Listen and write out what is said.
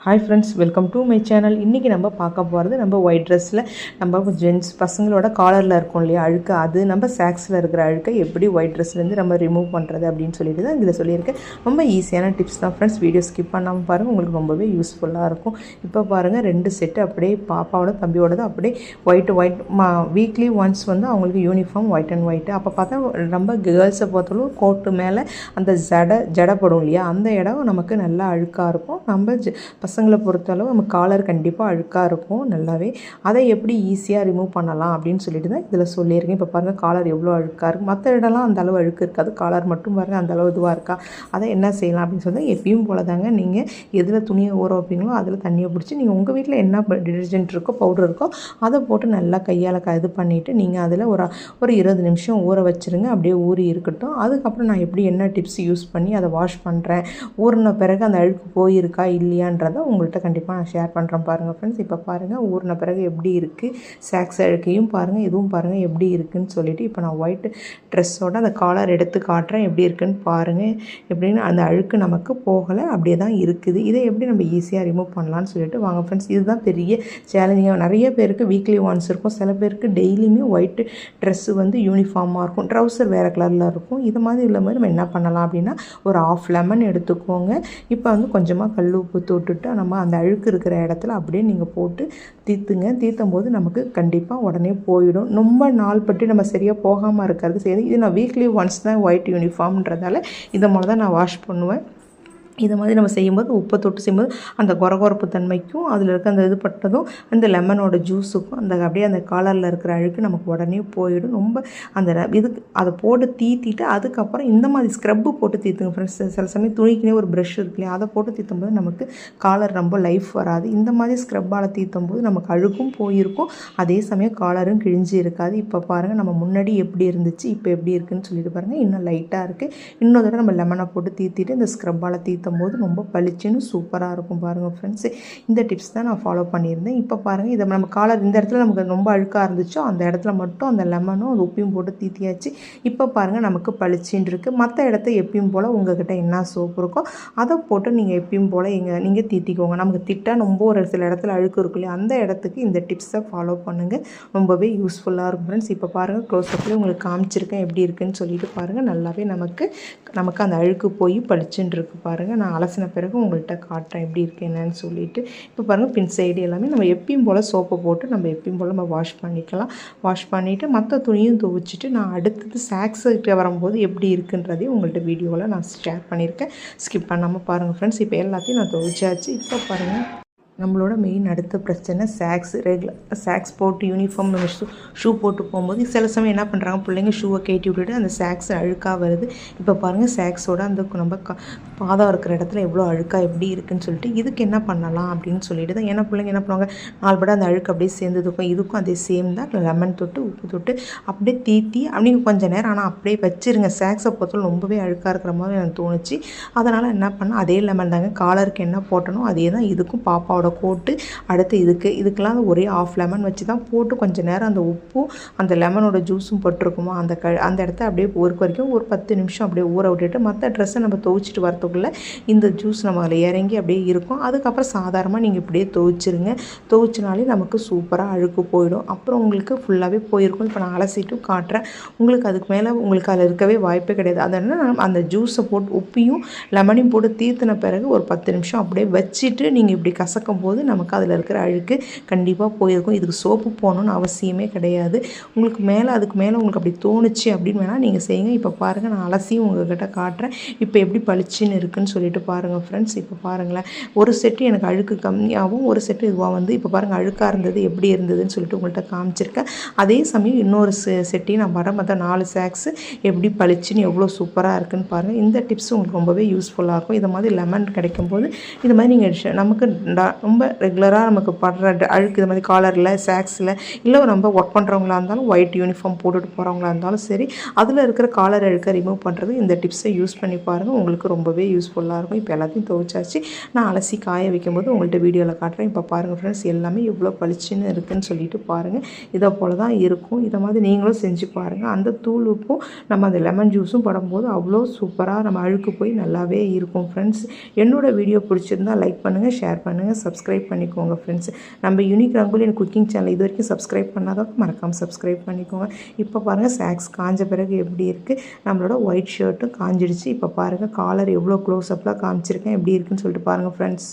Hi friends, welcome to my channel. இன்றைக்கி நம்ம பார்க்க போகிறது நம்ம ஒயிட் ட்ரெஸ்ஸில் நம்ம ஜென்ட்ஸ் பசங்களோட காலரில் இருக்கும் இல்லையா அழுக்கு, அது நம்ம சாக்ஸில் இருக்கிற அழுக்கை எப்படி ஒயிட் ட்ரெஸ்லேருந்து நம்ம ரிமூவ் பண்ணுறது அப்படின்னு சொல்லிட்டு தான் இதில் சொல்லியிருக்கேன். ரொம்ப ஈஸியான டிப்ஸ் தான் ஃப்ரெண்ட்ஸ். வீடியோ ஸ்கிப் பண்ணாமல் பாருங்கள், உங்களுக்கு ரொம்பவே யூஸ்ஃபுல்லாக இருக்கும். இப்போ பாருங்கள், 2 செட்டு அப்படியே பாப்பாவோட தம்பியோடது அப்படியே ஒயிட் வீக்லி ஒன்ஸ் வந்து அவங்களுக்கு யூனிஃபார்ம் ஒயிட் அண்ட் ஒயிட்டு. அப்போ பார்த்தா நம்ம கேர்ள்ஸை பொறுத்தளவு கோட்டு மேலே அந்த ஜடப்படும் இல்லையா, அந்த இடம் நமக்கு நல்லா அழுக்காக இருக்கும். நம்ம பசங்களை பொறுத்தளவு நம்ம காலர் கண்டிப்பாக அழுக்காக இருக்கும் நல்லாவே. அதை எப்படி ஈஸியாக ரிமூவ் பண்ணலாம் அப்படின்னு சொல்லிட்டு தான் இதில் சொல்லியிருக்கேன். இப்போ பாருங்கள், காலர் எவ்வளோ அழுக்காக இருக்குது. மற்ற இடம்லாம் அந்த அளவு அழுக்கு இருக்காது, காலர் மட்டும் பாருங்கள் அந்த அளவு இதுவாக இருக்கா. அதை என்ன செய்யலாம் அப்படின்னு சொல்லி எப்பயும் போல தாங்க, நீங்கள் எதில் துணியை ஊற வைப்பீங்களோ அதில் தண்ணியை பிடிச்சி நீங்கள் உங்கள் வீட்டில் என்ன டிடர்ஜென்ட் இருக்கோ, பவுடர் இருக்கோ, அதை போட்டு நல்லா கையால் இது பண்ணிவிட்டு நீங்கள் அதில் ஒரு 20 நிமிஷம் ஊற வச்சுருங்க. அப்படியே ஊறி இருக்கட்டும். அதுக்கப்புறம் நான் எப்படி என்ன டிப்ஸ் யூஸ் பண்ணி அதை வாஷ் பண்ணுறேன், ஊறின பிறகு அந்த அழுக்கு போயிருக்கா இல்லையான்றதை உங்கள்கிட்ட கண்டிப்பாக நான் ஷேர் பண்ணுறேன். பாருங்கள் ஃப்ரெண்ட்ஸ், இப்போ பாருங்கள் ஊறின பிறகு எப்படி இருக்குது, சாக்ஸ் அழுக்கையும் பாருங்கள், இதுவும் பாருங்கள் எப்படி இருக்குதுன்னு சொல்லிவிட்டு இப்போ நான் ஒயிட் ட்ரெஸ்ஸோட அந்த காலர் எடுத்து காட்டுறேன் எப்படி இருக்குதுன்னு பாருங்கள். எப்படின்னு அந்த அழுக்கு நமக்கு போகலை, அப்படியே தான் இருக்குது. இதை எப்படி நம்ம ஈஸியாக ரிமூவ் பண்ணலான்னு சொல்லிட்டு வாங்க ஃப்ரெண்ட்ஸ். இதுதான் பெரிய சேலஞ்சிங்காக. நிறைய பேருக்கு வீக்லி ஒன்ஸ் இருக்கும், சில பேருக்கு டெய்லியுமே ஒயிட் ட்ரெஸ்ஸு வந்து யூனிஃபார்மாக இருக்கும், ட்ரௌசர் வேறு கலரில் இருக்கும். இது மாதிரி இல்லை மாதிரி நம்ம என்ன பண்ணலாம் அப்படின்னா, ஒரு 1/2 லெமன் எடுத்துக்கோங்க. இப்போ வந்து கொஞ்சமாக கல் உப்பு தொட்டுட்டு நம்ம அந்த அழுக்கு இருக்கிற இடத்துல அப்படியே நீங்கள் போட்டு தீர்த்தும் போது நமக்கு கண்டிப்பாக உடனே போயிடும். ரொம்ப நாள் பற்றி நம்ம சரியாக போகாமல் இருக்கிறது சரி. இது நான் வீக்லி ஒன்ஸ் தான் ஒயிட் யூனிஃபார்ம்ன்றதால இதை மாதிரி தான் நான் வாஷ் பண்ணுவேன். இது மாதிரி நம்ம செய்யும்போது உப்பை தொட்டு செய்யும்போது அந்த கொரகொரப்பு தன்மைக்கும் அதில் இருக்க அந்த இது பட்டதும் அந்த லெமனோட ஜூஸுக்கும் அந்த அப்படியே அந்த காலரில் இருக்கிற அழுக்கு நமக்கு உடனே போயிடும். ரொம்ப அந்த இதுக்கு அதை போட்டு தீத்திட்டு அதுக்கப்புறம் இந்த மாதிரி ஸ்க்ரப்பு போட்டு தீத்துங்க ஃப்ரெண்ட்ஸ். சில சமயம் துணிக்குனே ஒரு ப்ரஷ் இருக்கு இல்லையா, அதை போட்டு தீத்தும் போது நமக்கு காலர் ரொம்ப லைஃப் வராது. இந்த மாதிரி ஸ்க்ரப்பால் தீத்தும் போது நமக்கு அழுக்கும் போயிருக்கும், அதே சமயம் காலரும் கிழிஞ்சி இருக்காது. இப்போ பாருங்கள், நம்ம முன்னாடி எப்படி இருந்துச்சு இப்போ எப்படி இருக்குதுன்னு சொல்லிட்டு பாருங்கள். இன்னும் லைட்டாக இருக்குது. இன்னொரு தடவை நம்ம லெமனை போட்டு தீத்திட்டு இந்த ஸ்க்ரப்பால் போது ரொம்ப பளிச்சுன்னு சூப்பராக இருக்கும். பாருங்கள் ஃப்ரெண்ட்ஸ், இந்த டிப்ஸ் தான் நான் ஃபாலோ பண்ணியிருந்தேன். இப்போ பாருங்கள், இதை நம்ம காலர் இந்த இடத்துல நமக்கு ரொம்ப அழுக்காக இருந்துச்சோ அந்த இடத்துல மட்டும் அந்த லெமனும் அந்த உப்பையும் போட்டு தீத்தியாச்சு. இப்போ பாருங்கள், நமக்கு பளிச்சுன்னு இருக்குது. மற்ற இடத்த எப்பயும் போல் உங்கள்கிட்ட என்ன சோப்பு இருக்கோ அதை போட்டு நீங்கள் எப்பயும் போல் நீங்கள் தீத்திக்கோங்க. நமக்கு திட்டாக ரொம்ப ஒரு சில இடத்துல அழுக்கு இருக்கும் இல்லையா, அந்த இடத்துக்கு இந்த டிப்ஸை ஃபாலோ பண்ணுங்கள், ரொம்பவே யூஸ்ஃபுல்லாக இருக்கும் ஃப்ரெண்ட்ஸ். இப்போ பாருங்கள், க்ளோஸ்அப்லேயே உங்களுக்கு காமிச்சிருக்கேன் எப்படி இருக்குதுன்னு சொல்லிட்டு பாருங்கள். நல்லாவே நமக்கு அந்த அழுக்கு போய் பளிச்சுன்னு இருக்குது. பாருங்கள், நான் அலசின பிறகு உங்கள்கிட்ட காட்டுறேன் எப்படி இருக்குது என்னன்னு சொல்லிட்டு. இப்போ பாருங்கள், பின் சைடு எல்லாமே நம்ம எப்பயும் போல் சோப்பை போட்டு நம்ம எப்பயும் போல் நம்ம வாஷ் பண்ணிக்கலாம். வாஷ் பண்ணிவிட்டு மற்ற துணியும் துவைச்சிட்டு நான் அடுத்தது சாக்ஸ் வரும்போது எப்படி இருக்குன்றதையும் உங்கள்கிட்ட வீடியோவில் நான் ஷேர் பண்ணியிருக்கேன். ஸ்கிப் பண்ணாமல் பாருங்கள் ஃப்ரெண்ட்ஸ். இப்போ எல்லாத்தையும் நான் துவைச்சாச்சு. இப்போ பாருங்கள், நம்மளோட மெயின் அடுத்த பிரச்சனை சாக்ஸ் போட்டு யூனிஃபார்ம் நம்ம ஷூ போட்டு போகும்போது சில சமயம் என்ன பண்ணுறாங்க, பிள்ளைங்க ஷூவை கேட்டி விட்டுட்டு அந்த சாக்ஸ் அழுக்காக வருது. இப்போ பாருங்கள், சாக்ஸோட அந்த நம்ம பாதம் இருக்கிற இடத்துல எவ்வளோ அழுக்காக எப்படி இருக்குதுன்னு சொல்லிட்டு இதுக்கு என்ன பண்ணலாம் அப்படின்னு சொல்லிட்டு தான். ஏன்னா பிள்ளைங்க என்ன பண்ணுவாங்க, 4 படம் அந்த அழுக்கு அப்படியே சேர்ந்ததுக்கும் இதுக்கும் அதே சேம் தான். லெமன் தொட்டு உப்பு தொட்டு அப்படியே தீத்தி அப்படிங்க கொஞ்சம் நேரம் ஆனால் அப்படியே வச்சிருங்க. சாக்ஸை பொறுத்தவரை ரொம்பவே அழுக்காக இருக்கிற மாதிரி எனக்கு தோணுச்சு. அதனால் என்ன பண்ணால் அதே லெமன் தாங்க, காலருக்கு என்ன போட்டனோ அதே தான் இதுக்கும் பாப்பாவோட போட்டு அடுத்து இதுக்கெல்லாம் ஒரே 1/2 லெமன் வச்சு தான் போட்டு கொஞ்சம் நேரம் அந்த உப்பும் அந்த லெமனோட ஜூஸும் போட்டிருக்குமோ அந்த இடத்த அப்படியே ஊருக்கு வரைக்கும் ஒரு 10 நிமிஷம் அப்படியே ஊற விட்டுட்டு மற்ற ட்ரெஸ்ஸை நம்ம துவைச்சிட்டு வரத்துக்குள்ளே இந்த ஜூஸ் நம்ம அதில் இறங்கி அப்படியே இருக்கும். அதுக்கப்புறம் சாதாரணமாக நீங்கள் இப்படியே துவைச்சிருங்க. துவைச்சினாலே நமக்கு சூப்பராக அழுக்கு போயிடும். அப்புறம் உங்களுக்கு ஃபுல்லாகவே போயிருக்கும். இப்போ நான் அலசிட்டும் காட்டுறேன். உங்களுக்கு அதுக்கு மேலே உங்களுக்கு அதில் இருக்கவே வாய்ப்பே கிடையாது. அதனால் அந்த ஜூஸை போட்டு உப்பையும் லெமனையும் போட்டு தீர்த்தின பிறகு ஒரு 10 நிமிஷம் அப்படியே வச்சுட்டு நீங்கள் இப்படி கசக்கும் போது நமக்கு அதில் இருக்கிற அழுக்கு கண்டிப்பாக போயிருக்கும். இதுக்கு சோப்பு போகணுன்னு அவசியமே கிடையாது. உங்களுக்கு மேலே அதுக்கு மேலே உங்களுக்கு அப்படி தோணுச்சு அப்படின்னு வேணால் நீங்கள் செய்யுங்க. இப்போ பாருங்கள், நான் அலசியும் உங்கள்கிட்ட காட்டுறேன் இப்போ எப்படி பளிச்சுன்னு இருக்குன்னு சொல்லிட்டு பாருங்கள் ஃப்ரெண்ட்ஸ். இப்போ பாருங்களேன், ஒரு செட்டு எனக்கு அழுக்கு கம்மியாகவும் ஒரு செட்டு இதுவாக வந்து இப்போ பாருங்கள் அழுக்காக இருந்தது எப்படி இருந்ததுன்னு சொல்லிட்டு உங்கள்கிட்ட காமிச்சிருக்கேன். அதே சமயம் இன்னொரு செட்டையும் நான் மற்ற 4 சாக்ஸு எப்படி பளிச்சுன்னு எவ்வளோ சூப்பராக இருக்குன்னு பாருங்கள். இந்த டிப்ஸ் உங்களுக்கு ரொம்பவே யூஸ்ஃபுல்லாக இருக்கும். இது மாதிரி லெமன் கிடைக்கும்போது இது மாதிரி நீங்கள் நமக்கு ரொம்ப ரெகுலராக நமக்கு படுற அழுக்கு இது மாதிரி காலரில் சாக்ஸில் இல்லை நம்ம ஒர்க் பண்ணுறவங்களா இருந்தாலும் ஒயிட் யூனிஃபார்ம் போட்டுட்டு போகிறவங்களா இருந்தாலும் சரி அதில் இருக்கிற காலர் அழுக்கை ரிமூவ் பண்ணுறது இந்த டிப்ஸை யூஸ் பண்ணி பாருங்கள். உங்களுக்கு ரொம்பவே யூஸ்ஃபுல்லாக இருக்கும். இப்போ எல்லாத்தையும் துவைச்சாச்சு. நான் அலசி காய வைக்கும்போது உங்கள்கிட்ட வீடியோவில் காட்டுறேன். இப்போ பாருங்கள் ஃப்ரெண்ட்ஸ், எல்லாமே எவ்வளோ பளிச்சுன்னு இருக்குதுன்னு சொல்லிட்டு பாருங்கள். இதை போல் தான் இருக்கும். இதை மாதிரி நீங்களும் செஞ்சு பாருங்கள். அந்த தூள் உப்பும் நம்ம அந்த லெமன் ஜூஸும் படும்போது அவ்வளோ சூப்பராக நம்ம அழுக்கு போய் நல்லாவே இருக்கும் ஃப்ரெண்ட்ஸ். என்னோடய வீடியோ பிடிச்சிருந்தால் லைக் பண்ணுங்கள், ஷேர் பண்ணுங்கள், சப்ஸ்கிரைப் பண்ணிக்கோங்க ஃப்ரெண்ட்ஸ். நம்ம unique rangoli and cooking channel இது வரைக்கும் சப்ஸ்கிரைப் பண்ணாதான் மறக்காமல் சப்ஸ்கிரைப் பண்ணிக்கோங்க. இப்போ பாருங்கள் சாக்ஸ் காஞ்ச பிறகு எப்படி இருக்குது. நம்மளோட ஒயிட் ஷர்ட்டும் காஞ்சிடுச்சு. இப்போ பாருங்கள் காலர் எவ்வளோ க்ளோஸ் அப்லாம் காமிச்சிருக்கேன் எப்படி இருக்குன்னு சொல்லிட்டு பாருங்கள் ஃப்ரெண்ட்ஸ்.